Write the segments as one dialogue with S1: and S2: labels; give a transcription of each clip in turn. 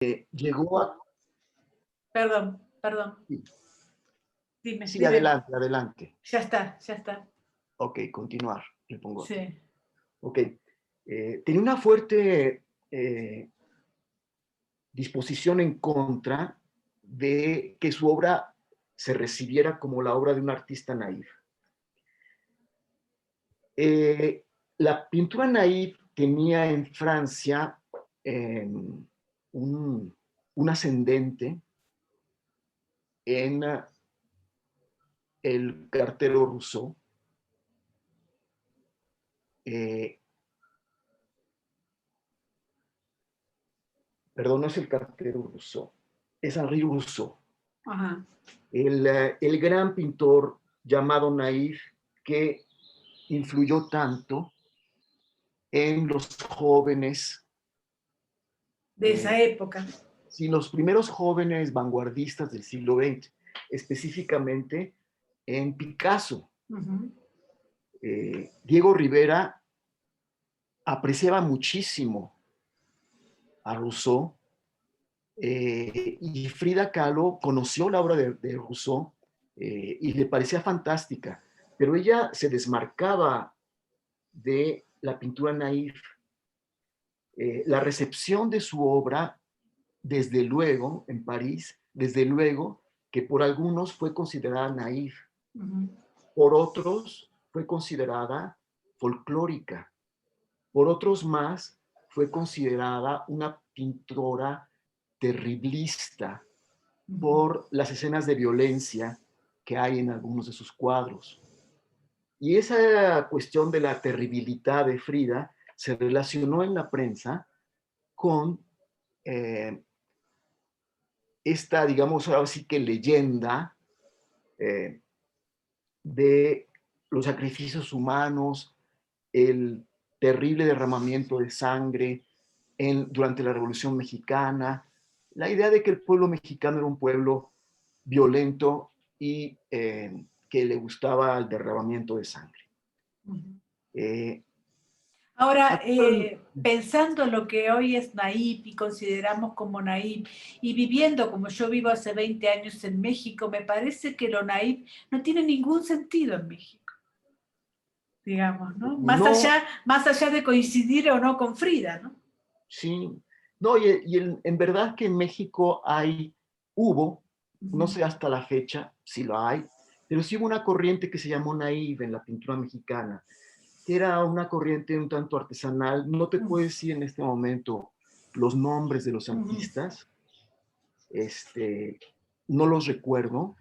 S1: llegó a...
S2: Perdón, perdón.
S1: Sí,
S2: Dime,
S1: sí,
S2: dime.
S1: adelante, adelante.
S2: Ya está, ya está.
S1: Ok, continuar, le pongo aquí.
S2: Sí.
S1: Ok, tenía una fuerte disposición en contra de que su obra se recibiera como la obra de un artista naif. La pintura naif tenía en Francia un, un ascendente en el cartero Rousseau. Perdón, no es el cartero Rousseau, es Henri Rousseau.
S2: Ajá.
S1: El gran pintor llamado naif que influyó tanto en los jóvenes,
S2: De esa época.
S1: sí, los primeros jóvenes vanguardistas del siglo XX, específicamente en Picasso.
S2: Uh-huh.
S1: Diego Rivera apreciaba muchísimo a Rousseau y Frida Kahlo conoció la obra de Rousseau y le parecía fantástica, pero ella se desmarcaba de la pintura naif. La recepción de su obra, desde luego, en París, desde luego, que por algunos fue considerada naif,
S2: Uh-huh.
S1: por otros fue considerada folclórica, por otros más fue considerada una pintora terriblista por las escenas de violencia que hay en algunos de sus cuadros. Y esa cuestión de la terribilidad de Frida se relacionó en la prensa con esta, digamos, ahora sí que leyenda eh, de los sacrificios humanos, el terrible derramamiento de sangre durante la Revolución Mexicana, la idea de que el pueblo mexicano era un pueblo violento y que le gustaba el derramamiento de sangre.
S2: Uh-huh.
S1: Eh,
S2: Ahora, pensando en lo que hoy es naif y consideramos como naif, y viviendo como yo vivo hace 20 años en México, me parece que lo naif no tiene ningún sentido en México, digamos, ¿no?
S1: no,
S2: Más allá de coincidir o no con Frida, ¿no?
S1: sí, no, en verdad que en México hubo, no sé hasta la fecha si lo hay, pero sí hubo una corriente que se llamó naive en la pintura mexicana, que era una corriente un tanto artesanal. No te puedo decir en este momento los nombres de los artistas, no los recuerdo,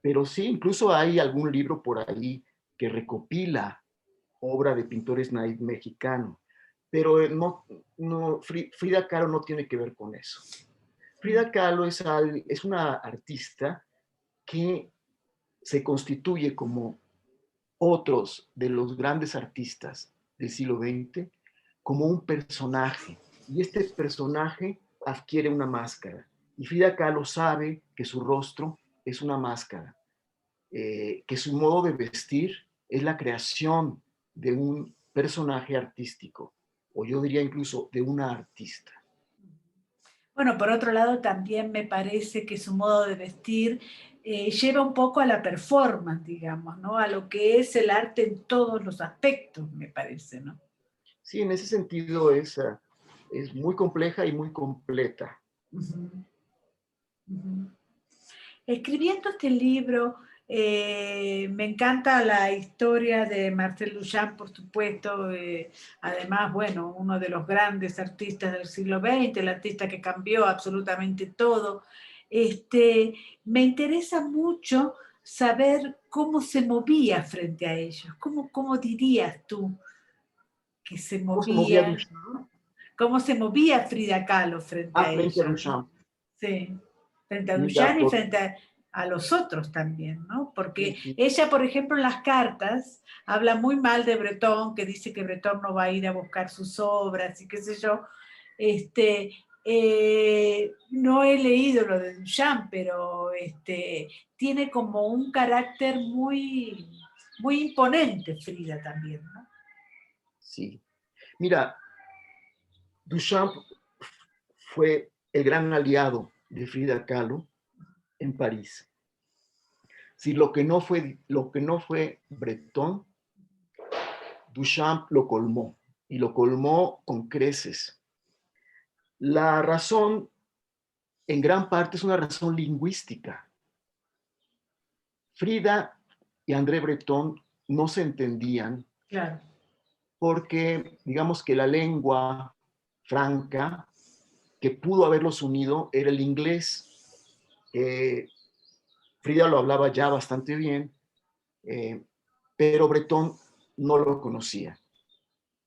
S1: pero sí, incluso hay algún libro por ahí que recopila obra de pintores naif mexicanos, pero Frida Kahlo no tiene que ver con eso. Frida Kahlo es una artista que se constituye como otros de los grandes artistas del siglo XX como un personaje, y este personaje adquiere una máscara, y Frida Kahlo sabe que su rostro es una máscara, que su modo de vestir es la creación de un personaje artístico, o yo diría incluso de una artista.
S2: Bueno, por otro lado, también me parece que su modo de vestir lleva un poco a la performance, digamos, ¿no? A lo que es el arte en todos los aspectos, me parece, ¿no?
S1: Sí, en ese sentido es muy compleja y muy completa.
S2: Uh-huh. Uh-huh. Escribiendo este libro, me encanta la historia de Marcel Duchamp, por supuesto, además, bueno, uno de los grandes artistas del siglo XX, el artista que cambió absolutamente todo. Me interesa mucho saber cómo se movía frente a ellos, cómo dirías tú que se
S1: ¿Cómo se movía
S2: movía,
S1: Duchamp?
S2: cómo se movía Frida Kahlo frente a
S1: Frente a
S2: ellos, ¿no?
S1: Duchamp.
S2: Sí, frente a
S1: Mira,
S2: Duchamp y frente a los otros también, ¿no?
S1: sí,
S2: Porque
S1: sí.
S2: ella, por ejemplo, en las cartas habla muy mal de Breton, que dice que Breton no va a ir a buscar sus obras y qué sé yo. No he leído lo de Duchamp, pero tiene como un carácter muy, muy imponente Frida también, ¿no?
S1: Sí. Mira, Duchamp fue el gran aliado de Frida Kahlo en París. Si lo que no fue Breton, Duchamp lo colmó, y lo colmó con creces. La razón, en gran parte, es una razón lingüística. Frida y André Breton no se entendían,
S2: Claro.
S1: porque digamos que la lengua franca que pudo haberlos unido era el inglés. Frida lo hablaba ya bastante bien, eh, pero Breton no lo conocía.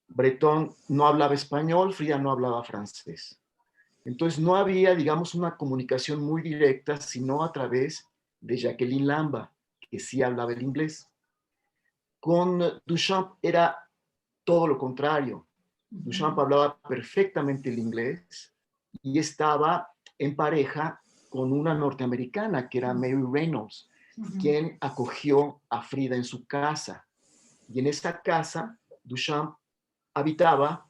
S1: Breton no hablaba español, Frida no hablaba francés. Entonces no había, digamos, una comunicación muy directa, sino a través de Jacqueline Lamba, que sí hablaba el inglés. Con Duchamp era todo lo contrario. Duchamp hablaba perfectamente el inglés y estaba en pareja con una norteamericana que era Mary Reynolds, quien acogió a Frida en su casa. Y en esa casa, Duchamp habitaba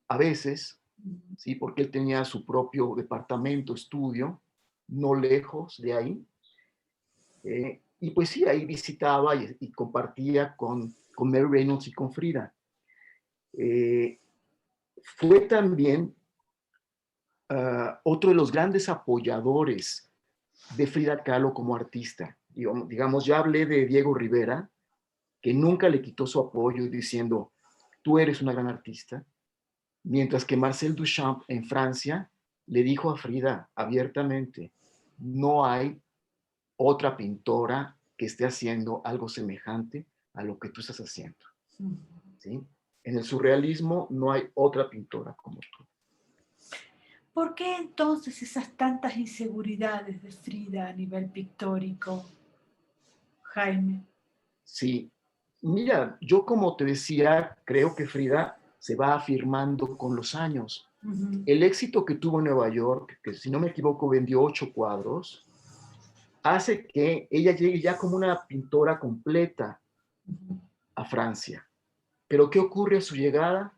S1: a veces, ¿sí? Porque él tenía su propio departamento, estudio, no lejos de ahí. Y pues sí, ahí visitaba y compartía con Mary Reynolds y con Frida. Fue también otro de los grandes apoyadores de Frida Kahlo como artista. Digamos, ya hablé de Diego Rivera, que nunca le quitó su apoyo diciendo, tú eres una gran artista, mientras que Marcel Duchamp en Francia le dijo a Frida abiertamente, no hay otra pintora que esté haciendo algo semejante a lo que tú estás haciendo. ¿Sí? En el surrealismo no hay otra pintora como tú.
S2: ¿Por qué entonces esas tantas inseguridades de Frida a nivel pictórico, Jaime?
S1: Sí, mira, yo como te decía, creo que Frida se va afirmando con los años. El éxito que tuvo en Nueva York, que si no me equivoco vendió 8 cuadros, hace que ella llegue ya como una pintora completa a Francia. Pero ¿qué ocurre a su llegada?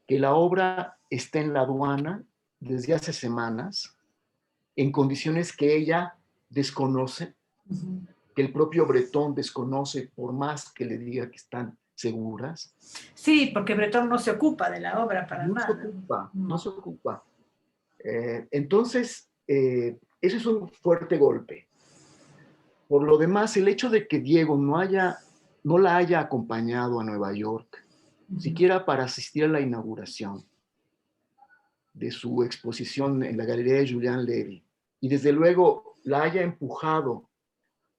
S1: Que la obra está en la aduana desde hace semanas, en condiciones que ella desconoce, que el propio Breton desconoce por más que le diga que están seguras.
S2: Sí, porque Breton no se ocupa de la obra para
S1: No se
S2: nada.
S1: ocupa, no se
S2: No.
S1: ocupa. Entonces, ese es un fuerte golpe. Por lo demás, el hecho de que Diego no la haya acompañado a Nueva York, siquiera para asistir a la inauguración de su exposición en la Galería de Julian Levy, y desde luego la haya empujado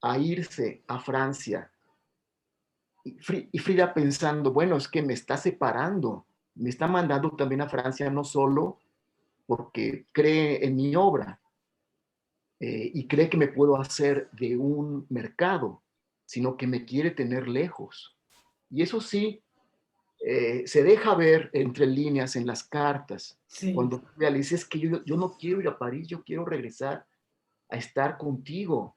S1: a irse a Francia, y Frida pensando, bueno, es que me está separando, me está mandando también a Francia no solo porque cree en mi obra, y cree que me puedo hacer de un mercado, sino que me quiere tener lejos. Y eso sí, se deja ver entre líneas en las cartas.
S2: Sí.
S1: Cuando le dice, es que yo no quiero ir a París, yo quiero regresar a estar contigo.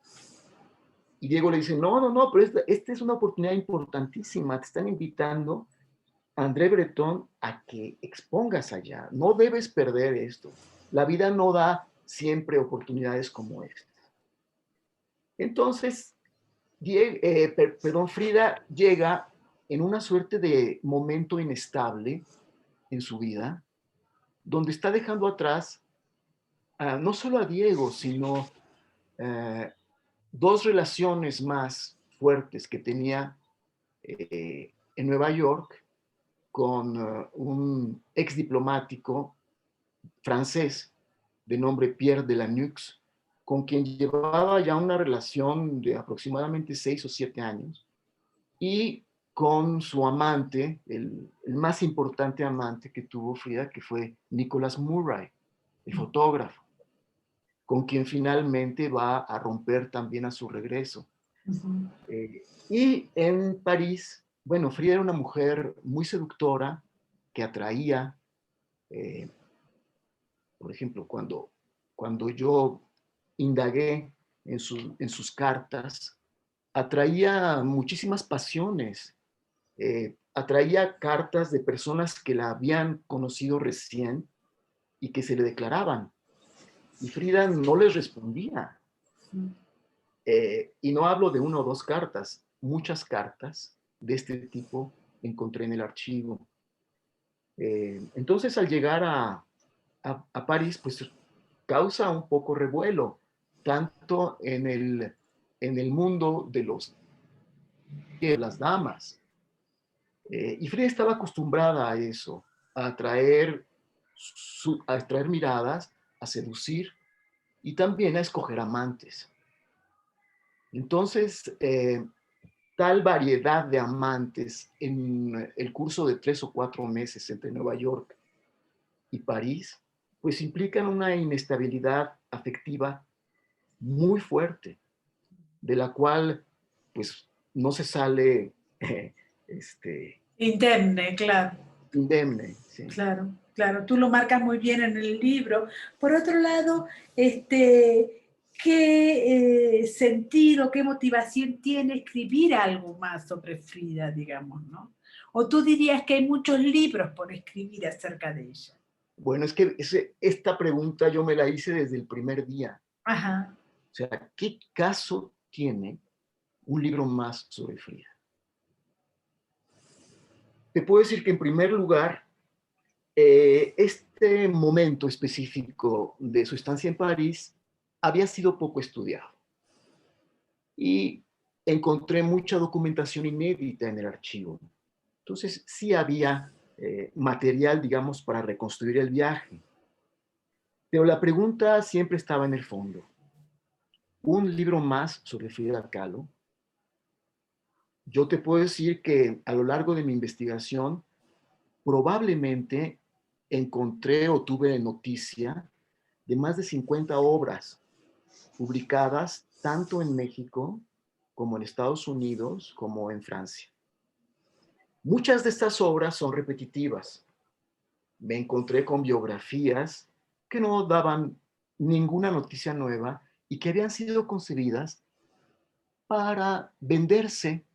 S1: Y Diego le dice, no, pero esta es una oportunidad importantísima, te están invitando, André Breton, a que expongas allá, no debes perder esto. La vida no da siempre oportunidades como esta. Entonces, Frida llega en una suerte de momento inestable en su vida, donde está dejando atrás no solo a Diego, sino eh, dos relaciones más fuertes que tenía en Nueva York con un ex diplomático francés de nombre Pierre Delanoux, con quien llevaba ya una relación de aproximadamente 6 o 7 años, y con su amante, el más importante amante que tuvo Frida, que fue Nicholas Murray, el fotógrafo, con quien finalmente va a romper también a su regreso. Y en París, bueno, Frida era una mujer muy seductora, que atraía, eh, por ejemplo, cuando yo indagué en sus cartas, atraía muchísimas pasiones, atraía cartas de personas que la habían conocido recién y que se le declaraban. y Frida no les respondía. Y no hablo de una o dos cartas, muchas cartas de este tipo encontré en el archivo. Entonces, al llegar a París, pues causa un poco revuelo, tanto en el mundo de las damas. Y Frida estaba acostumbrada a eso, a a atraer miradas, a seducir y también a escoger amantes. Entonces, tal variedad de amantes en el curso de 3 o 4 meses entre Nueva York y París, pues implican una inestabilidad afectiva muy fuerte, de la cual pues no se sale
S2: Indemne, claro.
S1: indemne. ¿Sí?
S2: Claro, claro, tú lo marcas muy bien en el libro. Por otro lado, ¿qué sentido, qué motivación tiene escribir algo más sobre Frida, digamos, ¿no? O tú dirías que hay muchos libros por escribir acerca de ella.
S1: Bueno, es que esta pregunta yo me la hice desde el primer día.
S2: Ajá.
S1: O sea, ¿qué caso tiene un libro más sobre Frida? Te puedo decir que en primer lugar, este momento específico de su estancia en París había sido poco estudiado y encontré mucha documentación inédita en el archivo. Entonces, sí había material, digamos, para reconstruir el viaje. Pero la pregunta siempre estaba en el fondo. ¿Un libro más sobre Frida Kahlo? Yo te puedo decir que a lo largo de mi investigación, probablemente encontré o tuve noticia de más de 50 obras publicadas tanto en México como en Estados Unidos como en Francia. Muchas de estas obras son repetitivas. Me encontré con biografías que no daban ninguna noticia nueva y que habían sido concebidas para venderse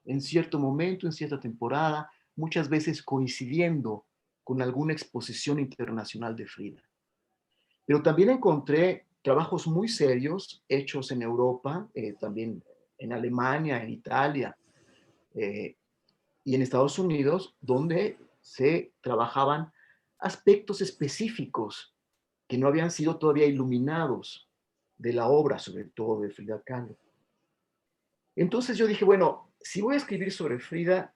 S1: en cierto momento, en cierta temporada, muchas veces coincidiendo con alguna exposición internacional de Frida. Pero también encontré trabajos muy serios hechos en Europa, también en Alemania, en Italia y en Estados Unidos, donde se trabajaban aspectos específicos que no habían sido todavía iluminados de la obra, sobre todo de Frida Kahlo. Entonces yo dije, bueno, si voy a escribir sobre Frida,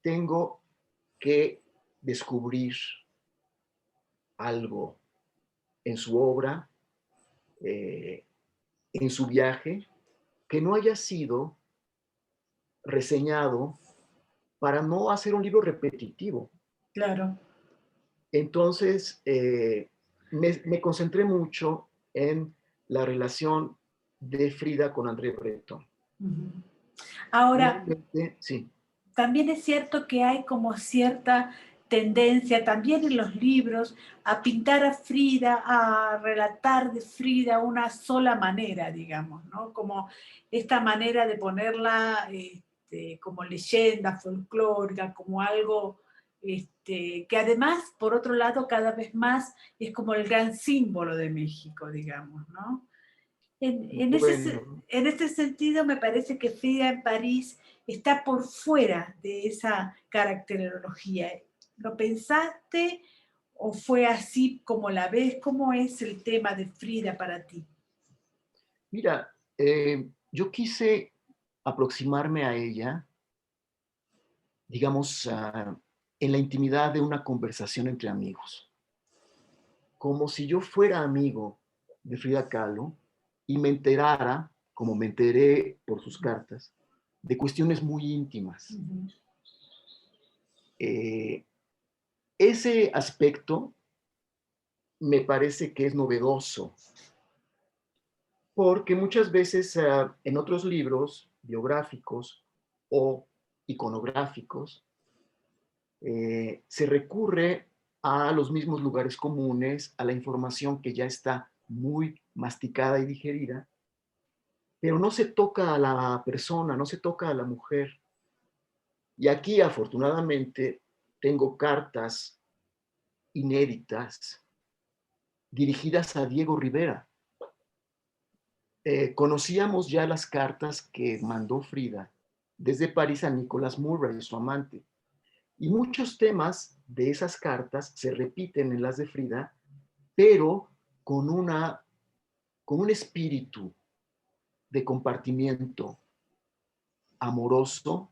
S1: tengo que descubrir algo en su obra, eh, en su viaje, que no haya sido reseñado para no hacer un libro repetitivo.
S2: Claro.
S1: Entonces, me concentré mucho en la relación de Frida con André Breton.
S2: Ahora,
S1: Sí.
S2: también es cierto que hay como cierta tendencia también en los libros a pintar a Frida, a relatar de Frida una sola manera, digamos, ¿no? Como esta manera de ponerla como leyenda folclórica, como algo que además, por otro lado, cada vez más es como el gran símbolo de México, digamos, ¿no?
S1: Bueno,
S2: En este sentido, me parece que Frida en París está por fuera de esa caracterología. ¿Lo pensaste o fue así como la ves? ¿Cómo es el tema de Frida para ti?
S1: mira, yo quise aproximarme a ella, digamos, en la intimidad de una conversación entre amigos, como si yo fuera amigo de Frida Kahlo y me enterara, como me enteré por sus cartas, de cuestiones muy íntimas. Eh, Ese aspecto me parece que es novedoso, porque muchas veces en otros libros biográficos o iconográficos se recurre a los mismos lugares comunes, a la información que ya está muy masticada y digerida, pero no se toca a la persona, no se toca a la mujer. Y aquí, afortunadamente, tengo cartas inéditas dirigidas a Diego Rivera. Conocíamos ya las cartas que mandó Frida desde París a Nicholas Murray, su amante. Y muchos temas de esas cartas se repiten en las de Frida, pero con un espíritu de compartimiento amoroso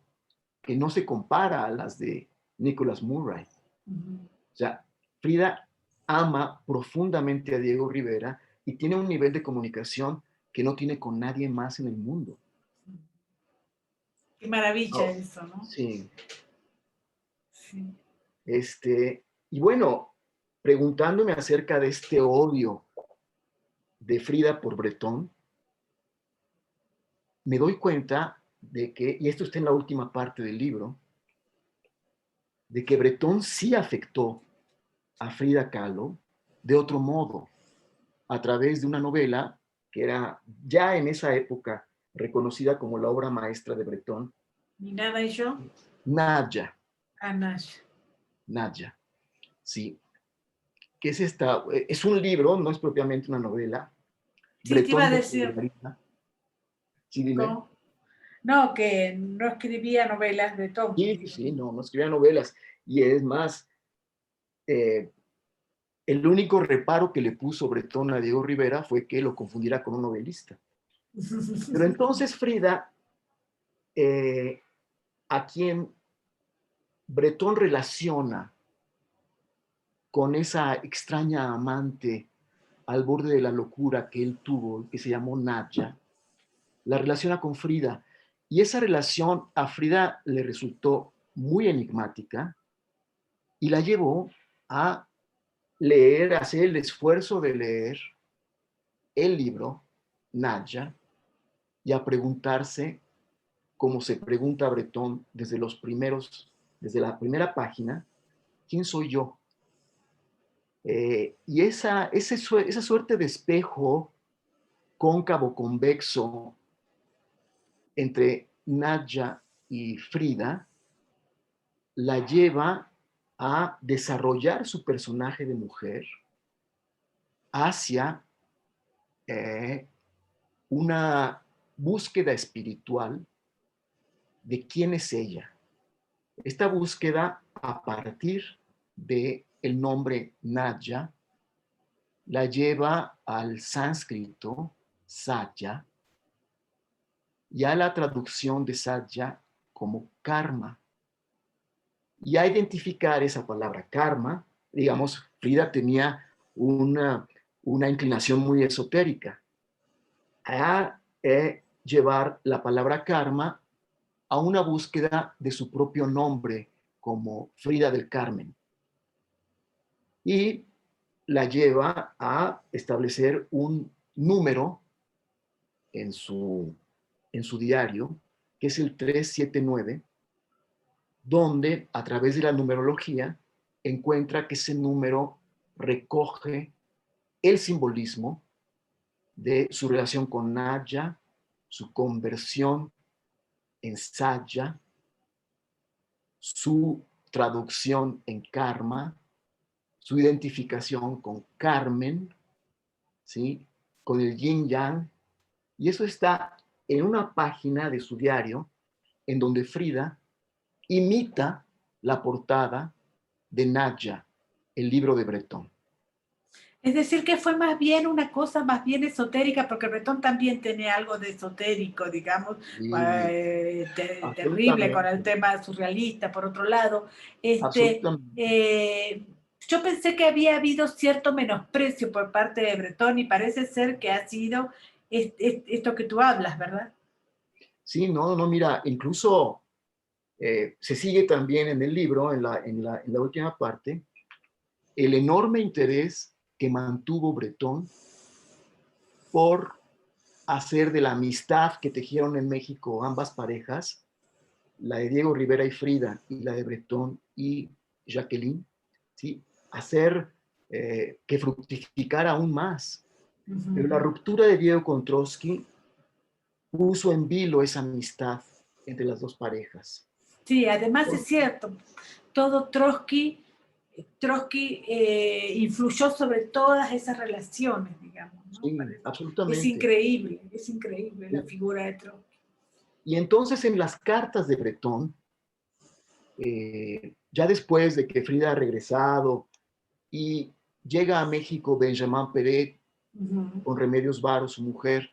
S1: que no se compara a las de Nicholas Murray. O sea, Frida ama profundamente a Diego Rivera y tiene un nivel de comunicación que no tiene con nadie más en el mundo.
S2: Qué maravilla eso, ¿no?
S1: Sí.
S2: Sí.
S1: Y bueno, preguntándome acerca de este odio de Frida por Bretón, me doy cuenta de que, y esto está en la última parte del libro, de que Bretón sí afectó a Frida Kahlo de otro modo, a través de una novela que era ya en esa época reconocida como la obra maestra de Bretón.
S2: ¿Mi nada y yo?
S1: Nadja.
S2: Nadja.
S1: Nadja, sí. Que es un libro, no es propiamente una novela.
S2: Sí, Bretón, te iba a decir.
S1: Sí, dime.
S2: ¿Cómo? No, que no escribía novelas de Tom.
S1: Sí, no escribía novelas. Y es más, el único reparo que le puso Bretón a Diego Rivera fue que lo confundiera con un novelista. Pero entonces Frida, a quien Bretón relaciona con esa extraña amante al borde de la locura que él tuvo, que se llamó Nadja, la relaciona con Frida. Y esa relación a Frida le resultó muy enigmática y la llevó a leer, a hacer el esfuerzo de leer el libro Nadja y a preguntarse, como se pregunta Bretón desde la primera página, ¿quién soy yo? Y esa suerte de espejo cóncavo convexo entre Nadja y Frida la lleva a desarrollar su personaje de mujer hacia una búsqueda espiritual de quién es ella. Esta búsqueda a partir del nombre Nadja la lleva al sánscrito Satya y a la traducción de Satya como karma. Y a identificar esa palabra karma, digamos, Frida tenía una inclinación muy esotérica, a llevar la palabra karma a una búsqueda de su propio nombre como Frida del Carmen. Y la lleva a establecer un número en su diario, que es el 379, donde a través de la numerología encuentra que ese número recoge el simbolismo de su relación con Nadja, su conversión en Satya, su traducción en karma, su identificación con Carmen, ¿sí? Con el yin yang, y eso está en una página de su diario en donde Frida imita la portada de Nadja, el libro de Bretón.
S2: Es decir, que fue más bien una cosa más bien esotérica, porque Bretón también tenía algo de esotérico, digamos,
S1: Sí,
S2: terrible con el tema surrealista, por otro lado. Yo pensé que había habido cierto menosprecio por parte de Bretón y parece ser que ha sido esto que tú hablas, ¿verdad?
S1: Sí, no, mira, incluso se sigue también en el libro, en la última parte, el enorme interés que mantuvo Bretón por hacer de la amistad que tejieron en México ambas parejas, la de Diego Rivera y Frida y la de Bretón y Jacqueline, ¿sí? Hacer que fructificara aún más. Uh-huh. Pero la ruptura de Diego con Trotsky puso en vilo esa amistad entre las dos parejas.
S2: Sí, además es cierto, todo Trotsky Trotsky influyó sobre todas esas relaciones, digamos, ¿no?
S1: Sí, absolutamente.
S2: Es increíble la
S1: Sí.
S2: figura de Trotsky.
S1: Y entonces en las cartas de Breton, ya después de que Frida ha regresado y llega a México Benjamin Peret con Remedios Varo, su mujer,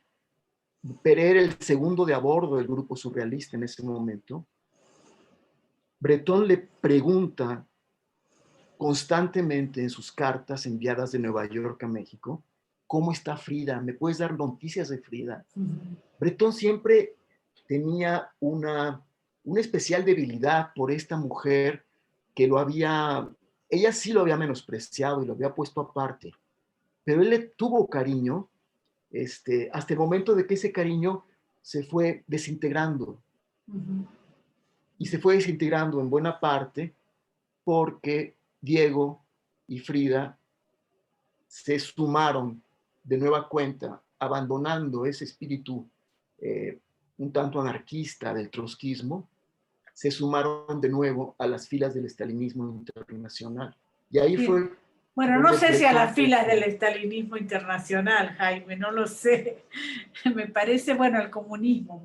S1: Peret era el segundo de a bordo del grupo surrealista en ese momento, Breton le pregunta constantemente en sus cartas enviadas de Nueva York a México, ¿cómo está Frida? ¿Me puedes dar noticias de Frida? Breton siempre tenía una especial debilidad por esta mujer que ella sí lo había menospreciado y lo había puesto aparte, pero él le tuvo cariño hasta el momento de que ese cariño se fue desintegrando. Y se fue desintegrando en buena parte porque Diego y Frida se sumaron de nueva cuenta, abandonando ese espíritu un tanto anarquista del trotskismo, se sumaron de nuevo a las filas del estalinismo internacional. Y ahí fue...
S2: Bueno, no sé si a las filas del estalinismo internacional, Jaime, no lo sé. Me parece, bueno, al comunismo.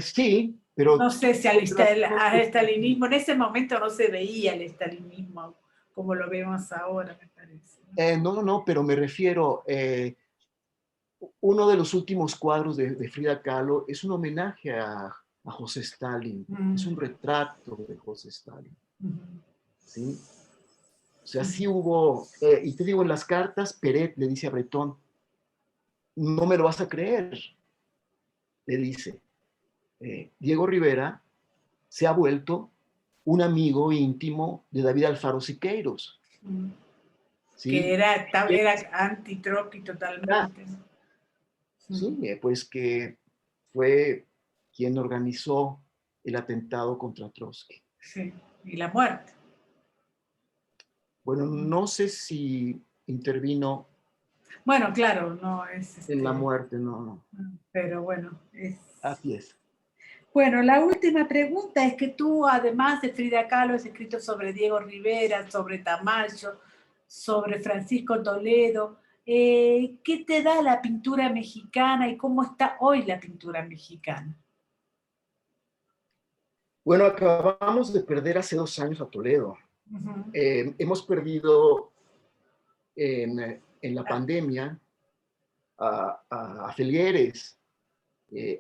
S1: Sí, pero...
S2: No sé si al estalinismo, en ese momento no se veía el estalinismo como lo vemos ahora, me parece.
S1: No, pero me refiero... uno de los últimos cuadros de Frida Kahlo es un homenaje a José Stalin, es un retrato de José Stalin. ¿Sí? O sea, sí hubo, y te digo, en las cartas, Peret le dice a Breton, no me lo vas a creer, le dice, Diego Rivera se ha vuelto un amigo íntimo de David Alfaro Siqueiros. ¿Sí?
S2: Que era anti-Trotsky totalmente.
S1: Sí, pues que fue quien organizó el atentado contra Trotsky.
S2: Sí, y la muerte.
S1: Bueno, no sé si intervino.
S2: Bueno, claro, no es...
S1: En la muerte, no.
S2: Pero bueno, es...
S1: Así es.
S2: Bueno, la última pregunta es que tú, además de Frida Kahlo, has escrito sobre Diego Rivera, sobre Tamayo, sobre Francisco Toledo. ¿Qué te da la pintura mexicana y cómo está hoy la pintura mexicana?
S1: Bueno, acabamos de perder hace 2 años a Toledo. Hemos perdido en la pandemia a Felgueres.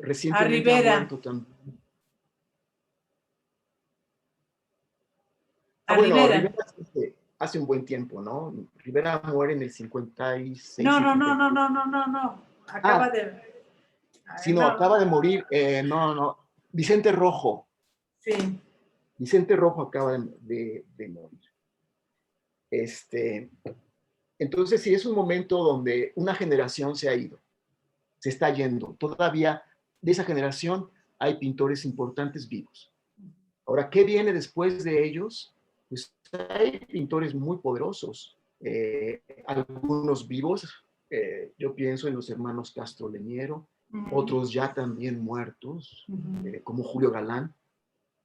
S1: Recientemente ha muerto también. Bueno, Rivera hace un buen tiempo, ¿no? Rivera muere en el 56.
S2: No. Acaba de...
S1: Sí, no, acaba de morir. No. Vicente Rojo.
S2: Sí.
S1: Vicente Rojo acaba de morir. Entonces, sí, es un momento donde una generación se ha ido, se está yendo. Todavía de esa generación hay pintores importantes vivos. Ahora, ¿qué viene después de ellos? Pues hay pintores muy poderosos, algunos vivos. Yo pienso en los hermanos Castro Leñero, otros ya también muertos, como Julio Galán.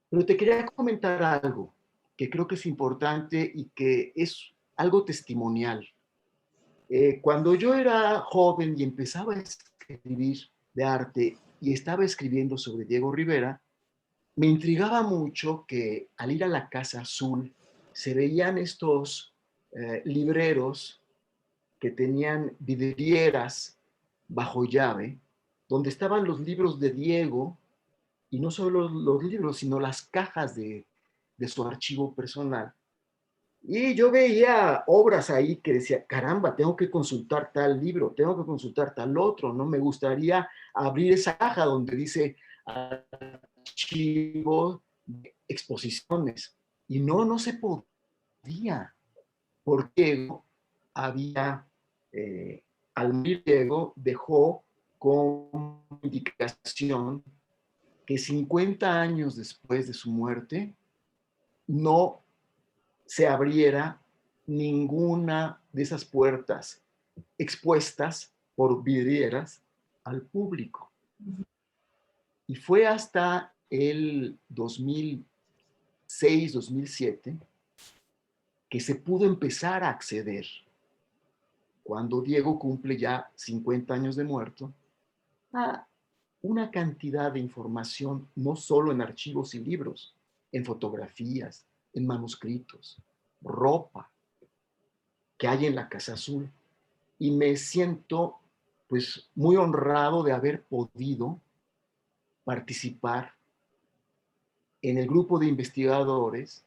S1: Pero te quería comentar algo que creo que es importante y que es algo testimonial. Cuando yo era joven y empezaba a escribir de arte y estaba escribiendo sobre Diego Rivera, me intrigaba mucho que al ir a la Casa Azul se veían estos libreros que tenían vidrieras bajo llave, donde estaban los libros de Diego, y no solo los libros, sino las cajas de su archivo personal. Y yo veía obras ahí que decía, caramba, tengo que consultar tal libro, tengo que consultar tal otro, ¿no? Me gustaría abrir esa caja donde dice archivo de exposiciones. Y no se podía, porque había, al morir Diego, dejó con indicación que 50 años después de su muerte no se abriera ninguna de esas puertas expuestas por vidrieras al público. Y fue hasta el 2000, 2006-2007, que se pudo empezar a acceder cuando Diego cumple ya 50 años de muerto, a una cantidad de información, no solo en archivos y libros, en fotografías, en manuscritos, ropa que hay en la Casa Azul. Y me siento pues muy honrado de haber podido participar en el grupo de investigadores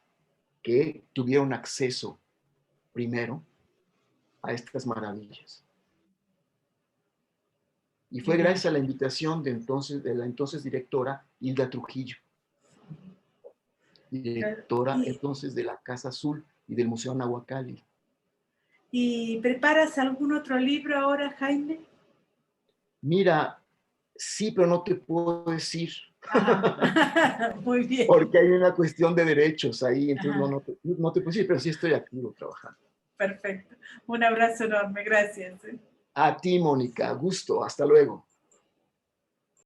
S1: que tuvieron acceso primero a estas maravillas. Y fue gracias a la invitación de la entonces directora Hilda Trujillo, directora entonces de la Casa Azul y del Museo Nahuacalli.
S2: ¿Y preparas algún otro libro ahora, Jaime?
S1: Mira, sí, pero no te puedo decir.
S2: Muy bien.
S1: Porque hay una cuestión de derechos ahí, entonces no te puedo decir, pero sí estoy activo trabajando.
S2: Perfecto. Un abrazo enorme, gracias.
S1: A ti, Mónica, gusto, hasta luego.